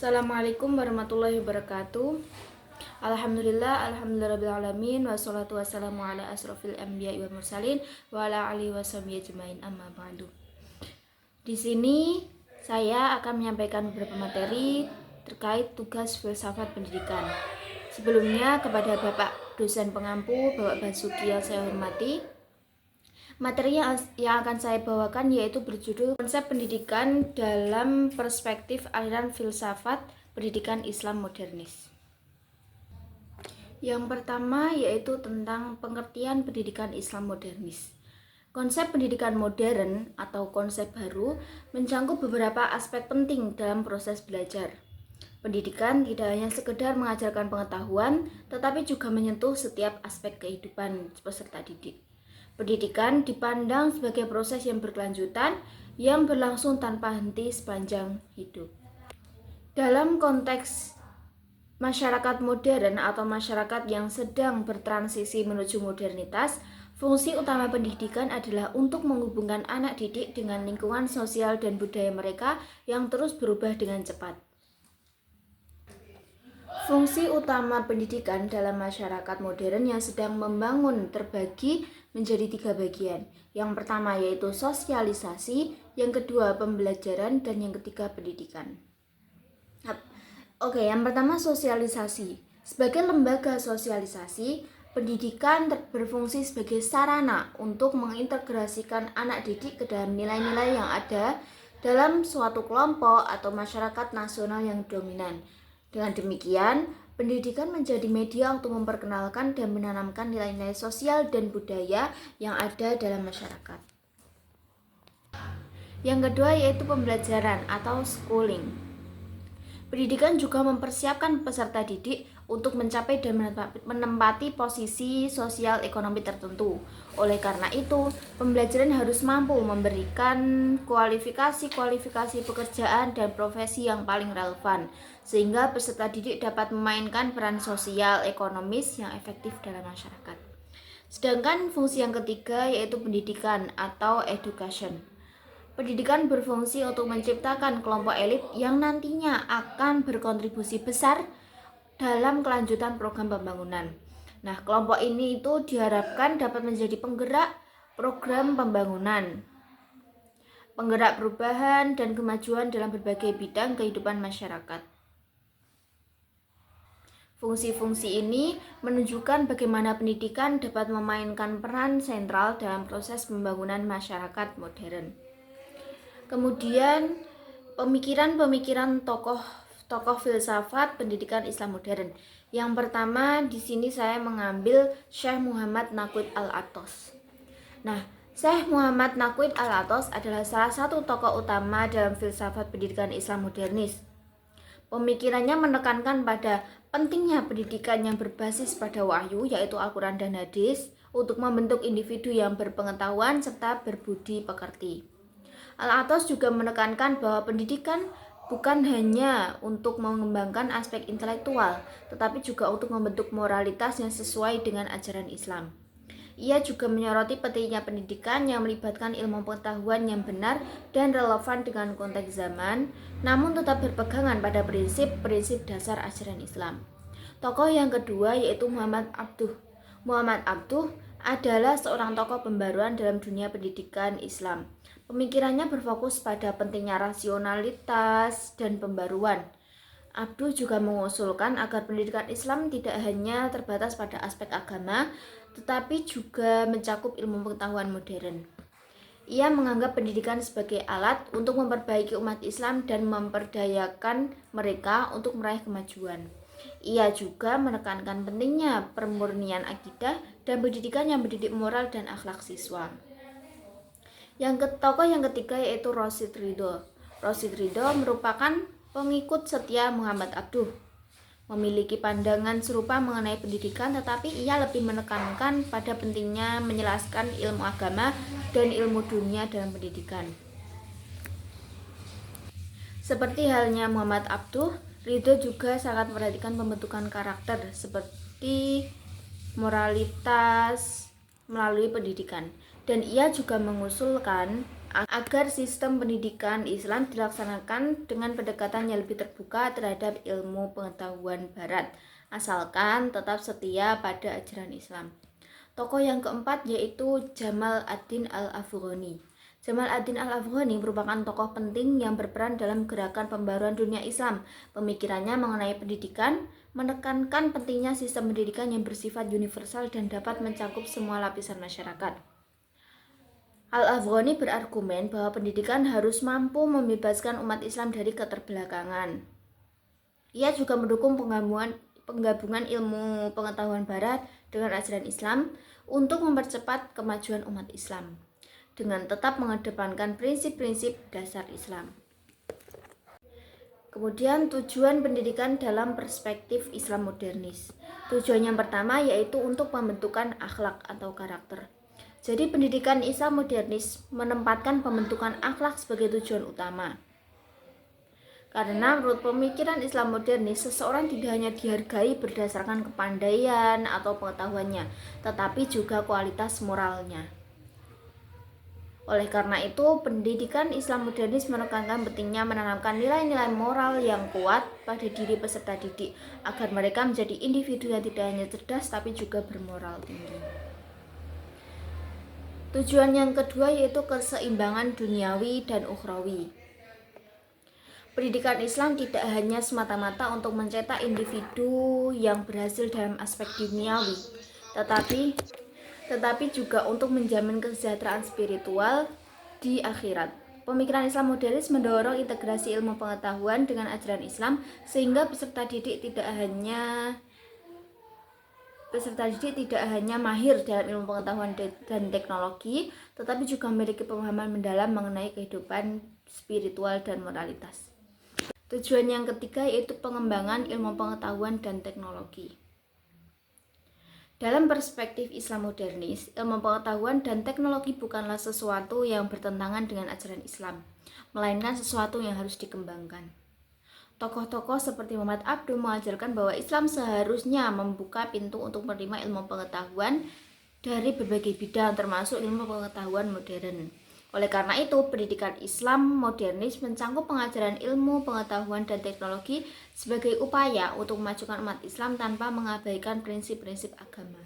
Assalamualaikum warahmatullahi wabarakatuh. Alhamdulillahirabbil alamin wassalatu wassalamu ala asrofil anbiya'i wal mursalin wa ala alihi washabihi ajmain amma ba'du. Di sini saya akan menyampaikan beberapa materi terkait tugas filsafat pendidikan. Sebelumnya kepada Bapak dosen pengampu, Bapak Basuki yang saya hormati, materi yang akan saya bawakan yaitu berjudul Konsep Pendidikan dalam Perspektif Aliran Filsafat Pendidikan Islam Modernis. Yang pertama yaitu tentang pengertian pendidikan Islam modernis. Konsep pendidikan modern atau konsep baru mencakup beberapa aspek penting dalam proses belajar. Pendidikan tidak hanya sekedar mengajarkan pengetahuan, tetapi juga menyentuh setiap aspek kehidupan peserta didik. Pendidikan dipandang sebagai proses yang berkelanjutan yang berlangsung tanpa henti sepanjang hidup. Dalam konteks masyarakat modern atau masyarakat yang sedang bertransisi menuju modernitas, fungsi utama pendidikan adalah untuk menghubungkan anak didik dengan lingkungan sosial dan budaya mereka yang terus berubah dengan cepat. Fungsi utama pendidikan dalam masyarakat modern yang sedang membangun terbagi menjadi 3 bagian. Yang pertama yaitu sosialisasi, yang kedua pembelajaran, dan yang ketiga pendidikan. Yang pertama sosialisasi. Sebagai lembaga sosialisasi, pendidikan berfungsi sebagai sarana untuk mengintegrasikan anak didik ke dalam nilai-nilai yang ada dalam suatu kelompok atau masyarakat nasional yang dominan. Dengan demikian, pendidikan menjadi media untuk memperkenalkan dan menanamkan nilai-nilai sosial dan budaya yang ada dalam masyarakat. Yang kedua yaitu pembelajaran atau schooling. Pendidikan juga mempersiapkan peserta didik untuk mencapai dan menempati posisi sosial ekonomi tertentu. Oleh karena itu, pembelajaran harus mampu memberikan kualifikasi pekerjaan dan profesi yang paling relevan, sehingga peserta didik dapat memainkan peran sosial ekonomis yang efektif dalam masyarakat. Sedangkan fungsi yang ketiga yaitu pendidikan atau education. Pendidikan berfungsi untuk menciptakan kelompok elit yang nantinya akan berkontribusi besar dalam kelanjutan program pembangunan. Nah, kelompok ini itu diharapkan dapat menjadi penggerak program pembangunan, penggerak perubahan dan kemajuan dalam berbagai bidang kehidupan masyarakat. Fungsi-fungsi ini menunjukkan bagaimana pendidikan dapat memainkan peran sentral dalam proses pembangunan masyarakat modern. Kemudian pemikiran tokoh filsafat pendidikan Islam modern. Yang pertama di sini saya mengambil Syekh Muhammad Naqid Al-Athos. Nah, Syekh Muhammad Naqid Al-Athos adalah salah satu tokoh utama dalam filsafat pendidikan Islam modernis. Pemikirannya menekankan pada pentingnya pendidikan yang berbasis pada wahyu, yaitu Al-Quran dan Hadis, untuk membentuk individu yang berpengetahuan serta berbudi pekerti. Al-Athos juga menekankan bahwa pendidikan bukan hanya untuk mengembangkan aspek intelektual, tetapi juga untuk membentuk moralitas yang sesuai dengan ajaran Islam. Ia juga menyoroti pentingnya pendidikan yang melibatkan ilmu pengetahuan yang benar dan relevan dengan konteks zaman, namun tetap berpegangan pada prinsip-prinsip dasar ajaran Islam. Tokoh yang kedua yaitu Muhammad Abduh. Muhammad Abduh adalah seorang tokoh pembaruan dalam dunia pendidikan Islam. Pemikirannya berfokus pada pentingnya rasionalitas dan pembaruan. Abduh juga mengusulkan agar pendidikan Islam tidak hanya terbatas pada aspek agama, tetapi juga mencakup ilmu pengetahuan modern. Ia menganggap pendidikan sebagai alat untuk memperbaiki umat Islam dan memperdayakan mereka untuk meraih kemajuan. Ia juga menekankan pentingnya pemurnian akidah dan pendidikan yang mendidik moral dan akhlak siswa. Tokoh yang ketiga yaitu Rashid Ridho. Rashid Ridho merupakan pengikut setia Muhammad Abduh. Memiliki pandangan serupa mengenai pendidikan, tetapi ia lebih menekankan pada pentingnya menjelaskan ilmu agama dan ilmu dunia dalam pendidikan. Seperti halnya Muhammad Abduh, Ridho juga sangat memperhatikan pembentukan karakter seperti moralitas melalui pendidikan. Dan ia juga mengusulkan agar sistem pendidikan Islam dilaksanakan dengan pendekatan yang lebih terbuka terhadap ilmu pengetahuan Barat, asalkan tetap setia pada ajaran Islam. Tokoh yang keempat yaitu Jamal ad-Din al-Afghani. Jamal ad-Din al-Afghani merupakan tokoh penting yang berperan dalam gerakan pembaruan dunia Islam. Pemikirannya mengenai pendidikan menekankan pentingnya sistem pendidikan yang bersifat universal dan dapat mencakup semua lapisan masyarakat. Al-Afghani berargumen bahwa pendidikan harus mampu membebaskan umat Islam dari keterbelakangan. Ia juga mendukung penggabungan ilmu pengetahuan Barat dengan ajaran Islam untuk mempercepat kemajuan umat Islam dengan tetap mengedepankan prinsip-prinsip dasar Islam. Kemudian tujuan pendidikan dalam perspektif Islam modernis. Tujuan yang pertama yaitu untuk pembentukan akhlak atau karakter. Jadi pendidikan Islam modernis menempatkan pembentukan akhlak sebagai tujuan utama. Karena menurut pemikiran Islam modernis, seseorang tidak hanya dihargai berdasarkan kepandaian atau pengetahuannya, tetapi juga kualitas moralnya. Oleh karena itu, pendidikan Islam modernis menekankan pentingnya menanamkan nilai-nilai moral yang kuat pada diri peserta didik, agar mereka menjadi individu yang tidak hanya cerdas tapi juga bermoral tinggi. Tujuan yang kedua yaitu keseimbangan duniawi dan ukhrawi. Pendidikan Islam tidak hanya semata-mata untuk mencetak individu yang berhasil dalam aspek duniawi, tetapi juga untuk menjamin kesejahteraan spiritual di akhirat. Pemikiran Islam modernis mendorong integrasi ilmu pengetahuan dengan ajaran Islam sehingga peserta didik tidak hanya mahir dalam ilmu pengetahuan dan teknologi, tetapi juga memiliki pemahaman mendalam mengenai kehidupan spiritual dan moralitas. Tujuan yang ketiga yaitu pengembangan ilmu pengetahuan dan teknologi. Dalam perspektif Islam modernis, ilmu pengetahuan dan teknologi bukanlah sesuatu yang bertentangan dengan ajaran Islam, melainkan sesuatu yang harus dikembangkan. Tokoh-tokoh seperti Muhammad Abduh mengajarkan bahwa Islam seharusnya membuka pintu untuk menerima ilmu pengetahuan dari berbagai bidang termasuk ilmu pengetahuan modern. Oleh karena itu, pendidikan Islam modernis mencakup pengajaran ilmu pengetahuan dan teknologi sebagai upaya untuk memajukan umat Islam tanpa mengabaikan prinsip-prinsip agama.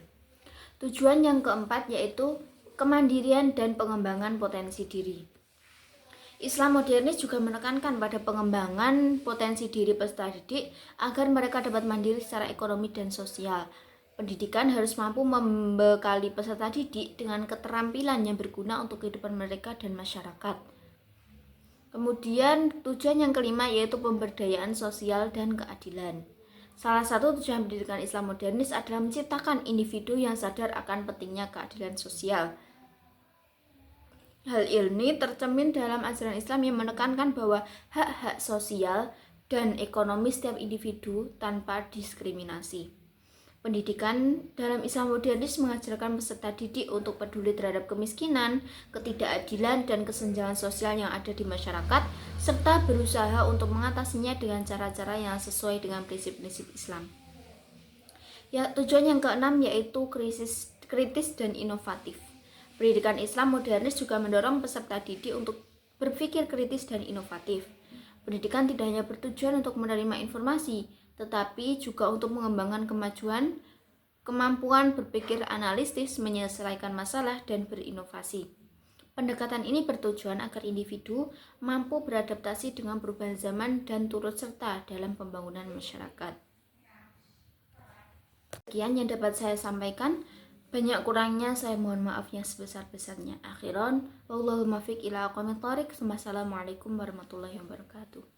Tujuan yang keempat yaitu kemandirian dan pengembangan potensi diri. Islam modernis juga menekankan pada pengembangan potensi diri peserta didik agar mereka dapat mandiri secara ekonomi dan sosial. Pendidikan harus mampu membekali peserta didik dengan keterampilan yang berguna untuk kehidupan mereka dan masyarakat. Kemudian tujuan yang kelima yaitu pemberdayaan sosial dan keadilan. Salah satu tujuan pendidikan Islam modernis adalah menciptakan individu yang sadar akan pentingnya keadilan sosial. Hal ini tercermin dalam ajaran Islam yang menekankan bahwa hak-hak sosial dan ekonomi setiap individu tanpa diskriminasi. Pendidikan dalam Islam modernis mengajarkan peserta didik untuk peduli terhadap kemiskinan, ketidakadilan, dan kesenjangan sosial yang ada di masyarakat, serta berusaha untuk mengatasinya dengan cara-cara yang sesuai dengan prinsip-prinsip Islam. Tujuan yang keenam yaitu kritis dan inovatif. Pendidikan Islam modernis juga mendorong peserta didik untuk berpikir kritis dan inovatif. Pendidikan tidak hanya bertujuan untuk menerima informasi, tetapi juga untuk mengembangkan kemampuan berpikir analitis, menyelesaikan masalah, dan berinovasi. Pendekatan ini bertujuan agar individu mampu beradaptasi dengan perubahan zaman dan turut serta dalam pembangunan masyarakat. Sekian yang dapat saya sampaikan. Banyak kurangnya saya mohon maafnya sebesar-besarnya. Akhiran, wallahul muwaffiq ila aqwamit thoriq. Wassalamualaikum warahmatullahi wabarakatuh.